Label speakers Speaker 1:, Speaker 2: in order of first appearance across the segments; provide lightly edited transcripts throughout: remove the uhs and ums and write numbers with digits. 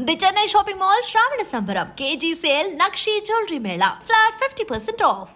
Speaker 1: The Chennai Shopping Mall Shravana Sambaram KG Sale Nakshi Jewelry Mela Flat 50% off.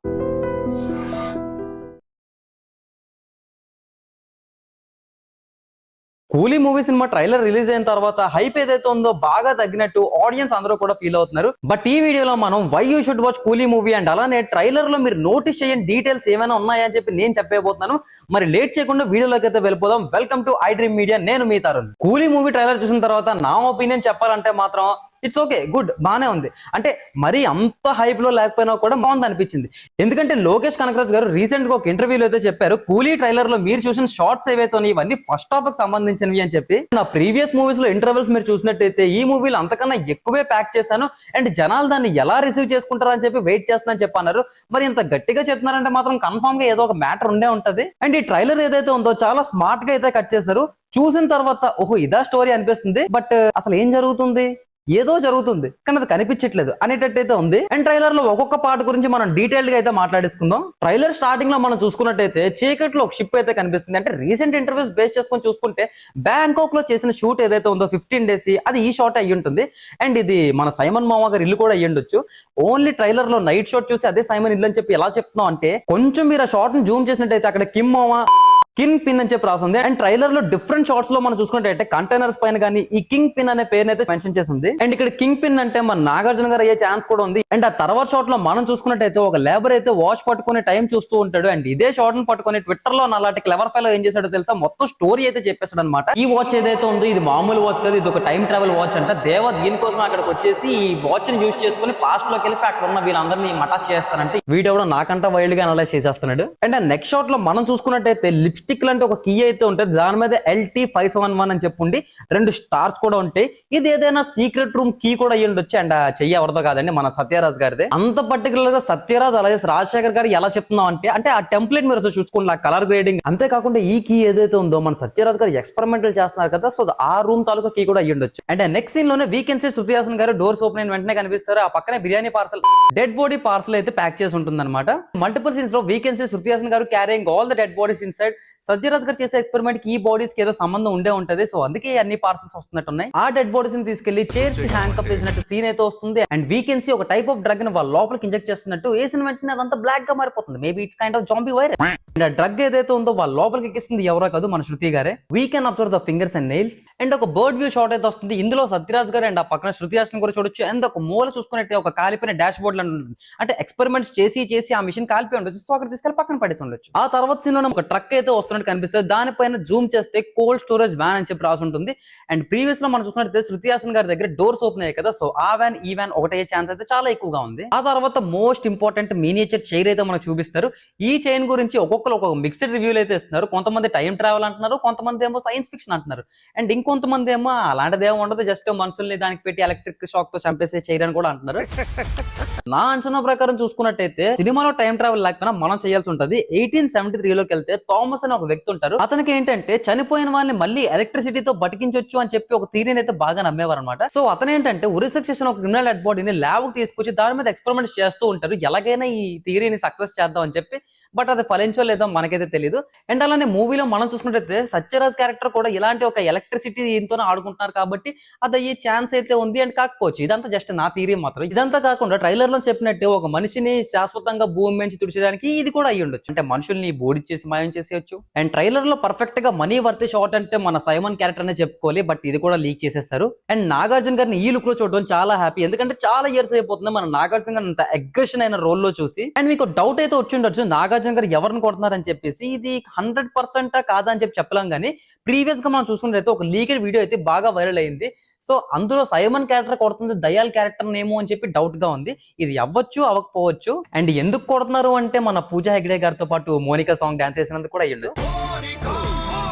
Speaker 2: కూలీ movie cinema trailer release అయిన తర్వాత hype ఏదైతే ఉందో బాగా తగ్గినట్టు ఆడియన్స్ అందరూ కూడా ఫీల్ అవుతున్నారు. బట్ ఈ వీడియోలో మనం why you should watch Coolie movie and అలానే ట్రైలర్ లో మీరు నోటీస్ చేయని డీటెయిల్స్ ఏమైనా ఉన్నాయా అని చెప్పి నేను చెప్పబోతున్నాను. మరి లేట్ చేయకుండా వీడియోలోకి అయితే వెళ్ళిపోదాం. Welcome to I dream media, నేను మీ తరుణ్. కూలీ మూవీ ట్రైలర్ చూసిన తర్వాత నా ఒపీనియన్ చెప్పాలంటే మాత్రం ఇట్స్ ఓకే, గుడ్, బానే ఉంది. అంటే మరి అంత హైప్ లో లేకపోయినా కూడా బాగుంది అనిపించింది. ఎందుకంటే లోకేష్ కనకరాజ్ గారు రీసెంట్ గా ఒక ఇంటర్వ్యూలో అయితే చెప్పారు, కూలీ ట్రైలర్ లో మీరు చూసిన షార్ట్స్ ఏవైతే ఇవన్నీ ఫస్ట్ హాఫ్ కి సంబంధించినవి అని చెప్పి. నా ప్రీవియస్ మూవీస్ లో ఇంటర్వెల్స్ మీరు చూసినట్టయితే ఈ మూవీలో అంతకన్నా ఎక్కువే ప్యాక్ చేశాను అండ్ జనాలు దాన్ని ఎలా రిసీవ్ చేసుకుంటారు అని చెప్పి వెయిట్ చేస్తానని చెప్పన్నారు. మరి ఇంత గట్టిగా చెప్తున్నారంటే మాత్రం కన్ఫర్మ్ గా ఏదో ఒక మ్యాటర్ ఉండే ఉంటది. అండ్ ఈ ట్రైలర్ ఏదైతే ఉందో చాలా స్మార్ట్ గా అయితే కట్ చేశారు. చూసిన తర్వాత ఓహో ఇదా స్టోరీ అనిపిస్తుంది. బట్ అసలు ఏం జరుగుతుంది, ఏదో జరుగుతుంది కానీ అది కనిపించట్లేదు అనేటట్టయితే ఉంది. అండ్ ట్రైలర్ లో ఒక్కొక్క పార్ట్ గురించి మనం డీటెయిల్డ్ గా అయితే మాట్లాడేసుకుందాం. ట్రైలర్ స్టార్టింగ్ లో మనం చూసుకున్నట్టయితే చీకట్లో ఒక షిప్ అయితే కనిపిస్తుంది. అంటే రీసెంట్ ఇంటర్వ్యూస్ బేస్ చేసుకొని చూసుకుంటే బ్యాంకాక్ లో చేసిన షూట్ ఏదైతే ఉందో 15 days అది ఈ షాట్ అయ్యి ఉంటుంది. అండ్ ఇది మన సైమన్ మామ గారి ఇల్లు కూడా అయ్యి ఉండొచ్చు. ఓన్లీ ట్రైలర్ లో నైట్ షాట్ చూసి అదే సైమన్ ఇల్లు అని చెప్పి ఎలా చెప్తున్నాం అంటే, కొంచెం మీరు ఆ షాట్ ని జూమ్ చేసినట్టయితే అక్కడ కిమ్ మామ కింగ్ పిన్ అని చెప్పి రాసింది. అండ్ ట్రైలర్ లో డిఫరెంట్ షార్ట్స్ లో మనం చూసుకుంటే కంటైనర్స్ పైన కానీ ఈ కింగ్ పిన్ అనే పేరు అయితే మెన్షన్ చేసి ఉంది. అండ్ ఇక్కడ కింగ్ పిన్ అంటే మన నాగార్జున గారు అయ్యే ఛాన్స్ కూడా ఉంది. అండ్ ఆ తర్వాత షాట్ లో మనం చూసుకున్నట్టయితే ఒక లేబర్ అయితే వాచ్ పట్టుకుని టైం చూస్తూ ఉంటాడు. అండ్ ఇదే షార్ట్ ని పట్టుకుని ట్విట్టర్ లో అలాంటి క్లెవర్ ఫెలో ఏం చేశాడో తెలుసా, మొత్తం స్టోరీ అయితే చెప్పేశాడు అనమాట. ఈ వాచ్ ఏదైతే ఉందో ఇది మామూలు వాచ్ కాదు, ఇది ఒక టైం ట్రావెల్ వాచ్ అంట. దేవ దీనికోసం అక్కడికి వచ్చేసి ఈ వాచ్ ని యూజ్ చేసుకుని పాస్ట్ లోకి వెళ్ళి అక్కడ ఉన్న వీళ్ళందరినీ మటాష్ చేస్తానంటే వీడెవడో నాకంట వైల్డ్ గా అనలైజ్ చేసేస్తున్నాడు. అండ్ ఆ నెక్స్ట్ షాట్ లో మనం చూసుకున్నట్టయితే లిప్స్టిక్ లాంటి ఒక కీ అయితే ఉంటుంది, దాని మీద LT571 అని చెప్పుండి 2 స్టార్స్ కూడా ఉంటాయి. ఇది ఏదైనా సీక్రెట్ రూమ్ కీ కూడా అయ్యి ఉండొచ్చు. అండ్ చెయ్యి ఎవరితో కాదండి, మన సత్యరాజ్ గారిదే. అంత పర్టికులర్ గా సత్యరాజ్ అలాగే రాజశేఖర్ గారు ఎలా చెప్తున్నాం అంటే ఆ టెంప్లెట్ మీరు చూసుకోండి, ఆ కలర్ గ్రేడింగ్. అంతేకాకుండా ఈ కీ ఏదైతే ఉందో మన సత్యరాజ్ గారు ఎక్స్పెరిమెంటల్ చేస్తున్నారు కదా, సో ఆ రూమ్ తాలూకా కీ కూడా అయ్యి ఉండొచ్చు. అండ్ నెక్స్ట్ సీన్ లోనే వీకెన్సీ శృతి హాసన్ గారు డోర్స్ ఓపెన్ అయిన వెంటనే కనిపిస్తారు. ఆ పక్కనే biryani parcel, dead body parcel అయితే ప్యాక్ చేసి ఉంటుంది అనమాట. మల్టిపుల్ సీన్స్ లో వీకెన్సీ శృతి హాసన్ గారు carrying all the dead bodies inside. Sathyaraj గారు చేసే ఎక్స్పెరిమెంట్ కి ఈ బాడీస్ కి ఏదో సంబంధం ఉండే ఉంటది. సో అందుకే అన్ని పార్సల్స్ వస్తున్నట్టు ఉన్నాయి. ఆ డెడ్ బాడీస్ ని తీసుకెళ్లి చైర్స్ కి హ్యాండ్ కప్ చేసినట్టు సీన్ అయితే వస్తుంది. అండ్ వీకెన్సీ ఒక టైప్ ఆఫ్ డ్రగ్ ని వాళ్ళ లోపలికి ఇంజెక్ట్ చేస్తున్నట్టు వేసిన వెంటనే అదంతా బ్లాక్ గా మారిపోతుంది. Maybe it's kind of zombie virus. And ఆ డ్రగ్ ఏదైతే ఉందో వాళ్ళ లోపలికి ఎక్కిస్తుంది ఎవరో కాదు, మన శృతి గారే. We can observe the fingers and nails. And ఒక బర్డ్ వ్యూ షాట్ అయితే వస్తుంది. ఇందులో సత్యరాజ్ గారు అండ్ ఆ పక్కన శృతి హాసన్ కూడా చూడొచ్చు. అండ్ ఒక మూల చూసుకున్నట్టే ఒక కాలిపోయిన డాష్ బోర్డ్ లో ఉంటుంది. అంటే ఎక్స్పెరిమెంట్స్ చేసి ఆ మిషన్ కాలిపోయి ఉండొచ్చు. సో అక్కడ తీసుకెళ్లి పక్కన పడేసి ఉండొచ్చు. ఆ తర్వాత సీన్ లో ఒక ట్రక్ అయితే వస్తున్నట్టు కనిపిస్తుంది. దానిపైన జూమ్ చేస్తే కోల్డ్ స్టోరేజ్ వ్యాన్ అని చెప్పి రాసి ఉంటుంది. అండ్ ప్రీవియస్ లో మనం చూసుకున్నట్లయితే శృతి హాసన్ గారి దగ్గర డోర్స్ ఓపెన్ అయ్యాయి కదా, సో ఆ వ్యాన్ ఈ వ్యాన్ ఒకటే ఛాన్స్ అయితే చాలా ఎక్కువగా ఉంది. ఆ తర్వాత మోస్ట్ ఇంపార్టెంట్ మినియేచర్ చైర్ అయితే మనకు చూపిస్తారు. ఈ చైన్ గురించి ఒక్కొక్కరు ఒక మిక్స్డ్ రివ్యూలు అయితే ఇస్తున్నారు. కొంతమంది టైం ట్రావెల్ అంటున్నారు, కొంతమంది ఏమో సైన్స్ ఫిక్షన్ అంటున్నారు. అండ్ ఇంకొంతమంది ఏమో అలాంటిది ఏమో ఉండదు, జస్ట్ మనుషుల్ని దానికి పెట్టి ఎలక్ట్రిక్ షాక్ తో చంపేసే చైర్ అని కూడా అంటున్నారు. నా అంచనా ప్రకారం చూసుకున్నట్టయితే సినిమాలో టైం ట్రావెల్ లేకపోయినా మనం చేయాల్సి ఉంటుంది. 1873లోకి వెళ్తే థామస్ అనే ఒక వ్యక్తి ఉంటారు. అతనికి ఏంటంటే చనిపోయిన వాళ్ళని మళ్ళీ ఎలక్ట్రిసిటీతో బతికించొచ్చు అని చెప్పి ఒక థియరీని అయితే బాగా నమ్మేవారు అనమాట. సో అతను ఏంటంటే ఉరి శిక్ష చేసిన ఒక క్రిమినల్ డెడ్ బాడీని ల్యాబ్ కి తీసుకొచ్చి దాని మీద ఎక్స్పెరిమెంట్స్ చేస్తూ ఉంటారు, ఎలాగైనా ఈ థియరీని సక్సెస్ చేద్దాం అని చెప్పి. బట్ అది ఫలించో లేదో మనకైతే తెలియదు. అండ్ అలానే మూవీలో మనం చూసుకున్నట్టయితే సత్యరాజ్ క్యారెక్టర్ కూడా ఇలాంటి ఒక ఎలక్ట్రిసిటీ దీంతోనే ఆడుకుంటున్నారు కాబట్టి అది అయ్యే ఛాన్స్ అయితే ఉంది. అండ్ కాకపోవచ్చు, ఇదంతా జస్ట్ నా థియరీ మాత్రం. ఇదంతా కాకుండా ట్రైలర్ లో చెప్పినట్టు ఒక మనిషిని శాశ్వతంగా భూమి నుంచి తుడిచడానికి ఇది కూడా అయ్యి ఉండొచ్చు. అంటే మనుషుల్ని బోడిచ్చేసి మాయం చేసేయచ్చు. అండ్ ట్రైలర్ లో పర్ఫెక్ట్ గా మనీ వర్త్ షాట్ అంటే మన సైమన్ క్యారెక్టర్ అనే చెప్పుకోవాలి. బట్ ఇది కూడా లీక్ చేసేస్తారు. అండ్ నాగార్జున గారిని ఈ లుక్ లో చూడడం చాలా హ్యాపీ, ఎందుకంటే చాలా ఇయర్స్ అయిపోతుంది మన నాగార్జున గారు అంత అగ్రెషన్ అయిన రోల్ లో చూసి. అండ్ మీకు డౌట్ అయితే వచ్చి ఉండొచ్చు, నాగార్జున గారు ఎవరిని కొడుతున్నారని చెప్పేసి. ఇది 100% కాదా అని చెప్పి చెప్పలేం కానీ ప్రీవియస్ గా మనం చూసుకున్నట్లయితే ఒక లీకెడ్ వీడియో అయితే బాగా వైరల్ అయింది. సో అందులో సైమన్ క్యారెక్టర్ కొడుతుంది దయాల్ క్యారెక్టర్ ఏమో అని చెప్పి డౌట్ గా ఉంది. ఇది అవ్వచ్చు అవ్వకపోవచ్చు. అండ్ ఎందుకు కొడుతున్నారు అంటే మన పూజా హెగ్డే గారితో పాటు మోనికా సాంగ్ డాన్స్ చేసినందుకు కూడా అయ్యింది.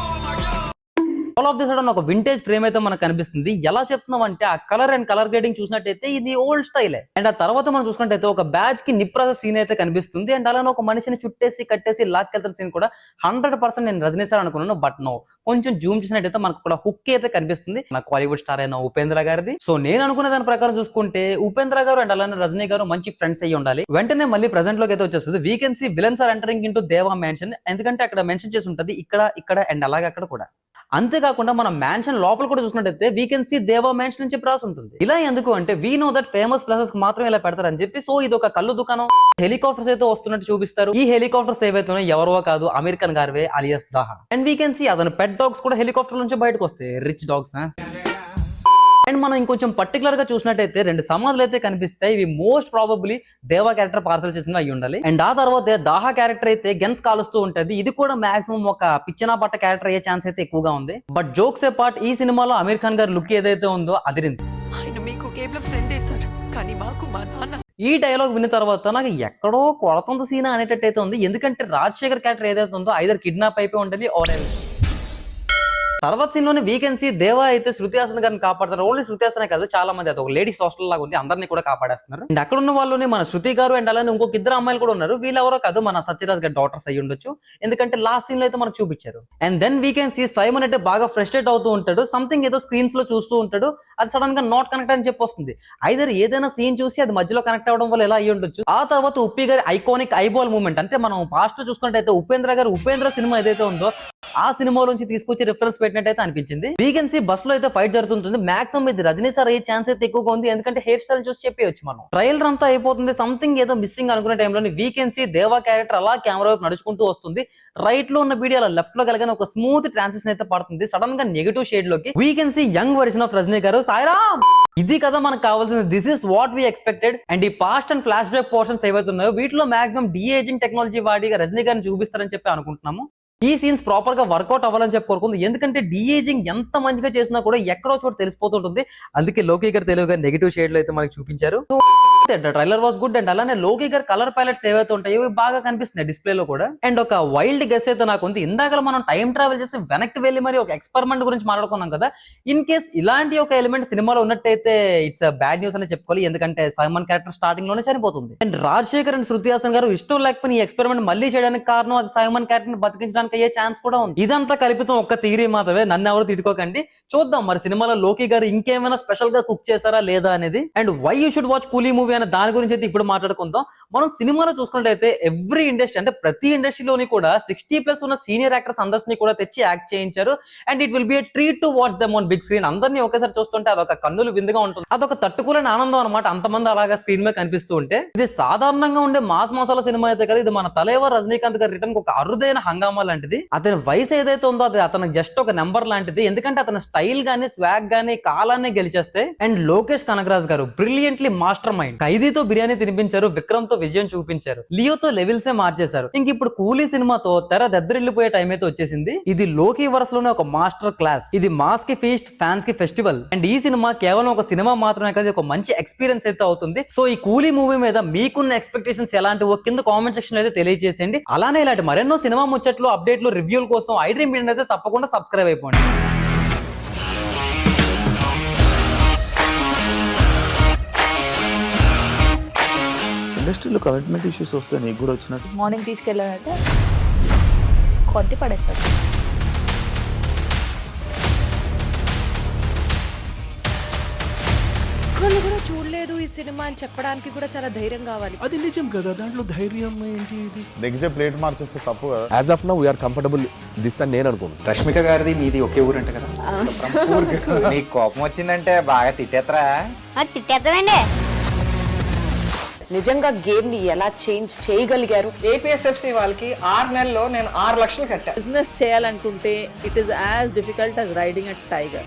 Speaker 2: ఆల్ ఆఫ్ ది సడన్ ఒక వింటేజ్ ఫ్రేమ్ అయితే మనకు కనిపిస్తుంది. ఎలా చెప్తున్నాం అంటే ఆ కలర్ అండ్ కలర్ గ్రేడింగ్ చూసినట్టయితే ఇది ఓల్డ్ స్టైలే. అండ్ ఆ తర్వాత మనం చూసుకున్నట్టయితే ఒక బ్యాచ్ కి నిప్రాస సీన్ అయితే కనిపిస్తుంది. అండ్ అలానే ఒక మనిషిని చుట్టేసి కట్టేసి లాక్కెళ్తున్న సీన్ కూడా 100% నేను రజనీ సార్ అనుకున్నాను. బట్ నో, కొంచెం జూమ్ చేసినట్టయితే మనకు కూడా హుక్ అయితే కనిపిస్తుంది, నాకు బాలీవుడ్ స్టార్ అయిన ఉపేంద్ర గారిది. సో నేను అనుకున్న దాని ప్రకారం చూసుకుంటే ఉపేంద్ర గారు అండ్ అలానే రజనీ గారు మంచి ఫ్రెండ్స్ అయ్యి ఉండాలి. వెంటనే మళ్ళీ ప్రెసెంట్ లోకి అయితే వచ్చేస్తుంది. We can see villains are entering into Deva mansion. ఎందుకంటే అక్కడ మెన్షన్ చేసి ఉంటుంది ఇక్కడ అండ్ అలాగే అక్కడ కూడా. అంతేకాకుండా మన మ్యాన్షన్ లోపల కూడా చూసినట్టయితే వీ కెన్ సీ దేవా మ్యాన్షన్ అని చెప్పి రాసి ఉంటుంది. ఇలా ఎందుకు అంటే we know that famous places మాత్రం ఇలా పెడతారని చెప్పి. సో ఇది ఒక కళ్ళు దుకాణం. హెలికాప్టర్స్ అయితే వస్తున్నట్టు చూపిస్తారు. ఈ హెలికాప్టర్స్ ఏవైతే ఎవరో కాదు, అమెరికన్ గారివే అలియాస్ దాహా. అండ్ వీ కెన్ సీ అతను పెట్ డాగ్స్ కూడా హెలికాప్టర్ నుంచి బయటకు వస్తాయి, రిచ్ డాగ్స్. అండ్ మనం ఇంకొంచెం పర్టికులర్ గా చూసినట్టయితే 2 సమాధులు అయితే కనిపిస్తాయి. ఇవి మోస్ట్ ప్రాబబ్లీ దేవా క్యారెక్టర్ పార్సల్ చేసింది అయి ఉండాలి. అండ్ ఆ తర్వాత దాహా క్యారెక్టర్ అయితే గన్స్ కాలుస్తూ ఉంటది. ఇది కూడా మాక్సిమం ఒక పిచ్చనా పట్ట క్యారెక్టర్ అయ్యే ఛాన్స్ అయితే ఎక్కువగా ఉంది. బట్ జోక్స్ ఏ పార్ట్, ఈ సినిమాలో అమీర్ ఖాన్ గారి లుక్ ఏదైతే ఉందో అదిరింది.
Speaker 3: ఆయన మీకు కేవలం ఫ్రెండే సార్, కానీ మాకు మా నాన్న.
Speaker 2: ఈ డైలాగ్ విన్న తర్వాత నాకు ఎక్కడో కొడతంత సీనా అనేటట్టు అయితే ఉంది. ఎందుకంటే రాజశేఖర్ క్యారెక్టర్ ఏదైతే ఉందో ఐదర్ కిడ్నాప్ అయిపోయి ఉండాలి ఆర్ ఎల్స్. తర్వాత సీన్ లోనే వీ కెన్ సీ దేవా అయితే శృతి హాసన్ గారిని కాపాడతారు. ఓన్లీ శృతి హాసనే కాదు, చాలా మంది అది ఒక లేడీస్ హాస్టల్ లాగా ఉంది, అందరినీ కూడా కాపాడేస్తున్నారు. అండ్ అక్కడ ఉన్న వాళ్ళని మన శృతి గారు అండ్ అలానే ఇంకొక 2 అమ్మాయిలు కూడా ఉన్నారు. వీళ్ళెవరో కాదు, మన సత్యరాజ్ గారి డాటర్స్ అయ్యి ఉండొచ్చు, ఎందుకంటే లాస్ట్ సీన్ లో అయితే మనకు చూపించారు. And then we can see Simon అయితే బాగా ఫ్రస్ట్రేట్ అవుతూ ఉంటాడు. సంథింగ్ ఏదో స్క్రీన్స్ లో చూస్తూ ఉంటాడు, అది సడన్ గా నాట్ కనెక్ట్ అని చెప్పి వస్తుంది. ఐదర్ ఏదైనా సీన్ చూసి అది మధ్యలో కనెక్ట్ అవ్వడం వల్ల ఎలా అయ్యి ఉండొచ్చు. ఆ తర్వాత ఉప్పి గారి ఐకానిక్ ఐబాల్ మూమెంట్, అంటే మనం పాస్ట్ చూసుకున్నట్టయితే ఉపేంద్ర సినిమా ఏదైతే ఉందో ఆ సినిమాలోంచి తీసుకొచ్చి రిఫరెన్స్ పెట్టినట్టయితే అనిపించింది. వీ కెన్ సీ బస్ లో అయితే ఫైట్ జరుగుతుంటుంది. మాక్సిమం ఇది రజనీ సార్ అయ్యే ఛాన్స్ అయితే ఎక్కువగా ఉంది, ఎందుకంటే హెయిర్ స్టైల్ చూసి చెప్పేయచ్చు మనం. ట్రైలర్ అంతా అయిపోతుంది, సంథింగ్ ఏదో మిస్సింగ్ అనుకునే టైంలో వీ కెన్ సీ దేవా క్యారెక్టర్ అలా కెమెరా వైపు నడుచుకుంటూ వస్తుంది. రైట్ లో ఉన్న వీడియో అలా లెఫ్ట్ లో కలిగిన ఒక స్మూత్ ట్రాన్సిషన్ అయితే పడుతుంది సడన్ గా నెగటివ్ షేడ్ లోకి. We can see young version of Rajini garu. Sairam, ఇది కదా మనకు కావాల్సింది. This is what we expected. And ఈ past and flashback portions ఏవైతే ఉన్నాయో వీటిలో మాక్సిమం డీఏజింగ్ టెక్నాలజీ వాడి రజనీ గారిని చూపిస్తారని చెప్పి అనుకుంటున్నాము. ఈ సీన్స్ ప్రాపర్ గా వర్కౌట్ అవ్వాలని చెప్పి కోరుకుంది, ఎందుకంటే డీఏజింగ్ ఎంత మంచిగా చేసినా కూడా ఎక్కడో చోట తెలిసిపోతుంటుంది. అందుకే లోకి గారు తెలుగుగా నెగిటివ్ షేడ్ లో అయితే మనకి చూపించారు. Trailer was good. అండ్ అలానే లోకి గారు కలర్ ప్యాలెట్స్ ఏవైతే ఉంటాయో ఇవి బాగా కనిపిస్తున్నాయి డిస్ప్లే లో కూడా. అండ్ ఒక వైల్డ్ గెస్ అయితే నాకు ఉంది. ఇందాక మనం టైం ట్రావెల్ చేసి వెనక్కి వెళ్ళి మరి ఒక ఎక్స్పెరిమెంట్ గురించి మాట్లాడుకున్నాం కదా. ఇన్ కేస్ ఇలాంటి ఒక ఎలిమెంట్ సినిమాలో ఉన్నట్టయితే ఇట్స్ బ్యాడ్ న్యూస్ అని చెప్పుకోవాలి, ఎందుకంటే సైమన్ క్యారెక్టర్ స్టార్టింగ్ లోనే చనిపోతుంది. అండ్ రాజశేఖర్ అండ్ శృతి హాసన్ గారు ఇష్టం లేకపోయినా ఈ ఎక్స్పెరిమెంట్ మళ్ళీ చేయడానికి కారణం అది సైమన్ క్యారెక్టర్ బతికించడానికి అయ్యే ఛాన్స్ కూడా ఉంది. ఇదంతా కల్పితం, ఒక్క థియరీ మాత్రమే, నన్ను ఎవరు తిట్టుకోకండి. చూద్దాం మరి సినిమాలో లోకి గారు ఇంకేమైనా స్పెషల్ గా కుక్ చేశారా లేదా అనేది. And why you should watch Coolie movie అనే దాని గురించి అయితే ఇప్పుడు మాట్లాడుకుందాం. మనం సినిమాలో చూసుకున్నట్టయితే ఎవ్రీ ఇండస్ట్రీ, అంటే ప్రతి ఇండస్ట్రీలోని కూడా 60+ ఉన్న సీనియర్ యాక్టర్స్ అందరినీ కూడా తెచ్చి యాక్ట్ చేయించారు. And it will be a treat to watch them on big screen. అందరినీ ఒకేసారి చూస్తుంటే అదొక కన్నులు విందుగా ఉంటుంది, అదొక తట్టుకోలేని ఆనందం అనమాట. అంతమంది అలాగా స్క్రీన్ మీద కనిపిస్తూ ఉంటే ఇది సాధారణంగా ఉండే మాస్ మసాలా సినిమా అయితే కదా, ఇది మన తలేవర్ రజనీకాంత్ గారి రిటర్న్ ఒక అరుదైన హంగామా లాంటిది. అతని వయసు ఏదైతే ఉందో అది అతనికి జస్ట్ ఒక నెంబర్ లాంటిది, ఎందుకంటే అతని స్టైల్ గానీ స్వాగ్ గానీ కాలాన్ని గెలిచేస్తే. And Lokesh Kanagaraj garu brilliantly mastermind. ఖైదీతో బిర్యానీ తినిపించారు, విక్రమ్ తో విజయం చూపించారు, లియోతో లెవెల్సే మార్చేశారు. ఇంక ఇప్పుడు కూలీ సినిమాతో తెర దద్దరిల్లిపోయే టైం అయితే వచ్చేసింది. ఇది లోకి వరసలోనే ఒక మాస్టర్ క్లాస్. ఇది మాస్ కి ఫీస్ట్, ఫ్యాన్స్ కి ఫెస్టివల్. అండ్ ఈ సినిమా కేవలం ఒక సినిమా మాత్రమే కాదు, ఒక మంచి ఎక్స్పీరియన్స్ అయితే అవుతుంది. సో ఈ కూలీ మూవీ మీద మీకున్న ఎక్స్పెక్టేషన్స్ ఎలాంటివో కింద కామెంట్ సెక్షన్ అయితే తెలియజేసేయండి. అలానే ఇలాంటి మరెన్నో సినిమా ముచ్చట్లు, అప్డేట్లు, రివ్యూల కోసం ఐ డ్రీమ్ మీడియా అయితే తప్పకుండా సబ్స్క్రైబ్ అయిపోండి.
Speaker 4: ఇండస్ట్రీలో కమిట్మెంట్ ఇష్యూస్ వస్తే నీకు కూడా వచ్చినట్టు.
Speaker 5: మార్నింగ్ తీసుకెళ్ళానంటే కొట్టి పడేస్తాడు.
Speaker 3: ఒక్కళ్ళు కూడా చూడలేదు ఈ సినిమా అని చెప్పడానికి కూడా చాలా ధైర్యం కావాలి.
Speaker 4: అది నిజం కదా, దాంట్లో ధైర్యం ఏంటి? ఇది
Speaker 6: నెక్స్ట్ డే ప్లేట్ మార్చేస్తే తప్పు కదా.
Speaker 7: As of now we are comfortable this అని నేను అనుకుంటున్నాను.
Speaker 8: రష్మిక గారిది మీది ఒకే ఊరంట కదా.
Speaker 6: నీకు కోపం వచ్చిందంటే బాగా తిట్టేత్తరా?
Speaker 5: తిట్టేద్దామండి.
Speaker 3: నిజంగా గేమ్ ని ఎలా చేంజ్ చేయగలిగారు?
Speaker 9: ఏపీఎస్ఎఫ్సి వాళ్ళకి 6 నెలల్లో నేను 6 లక్షలు కట్టా.
Speaker 5: బిజినెస్ చేయాలనుకుంటే it is as difficult as riding a tiger.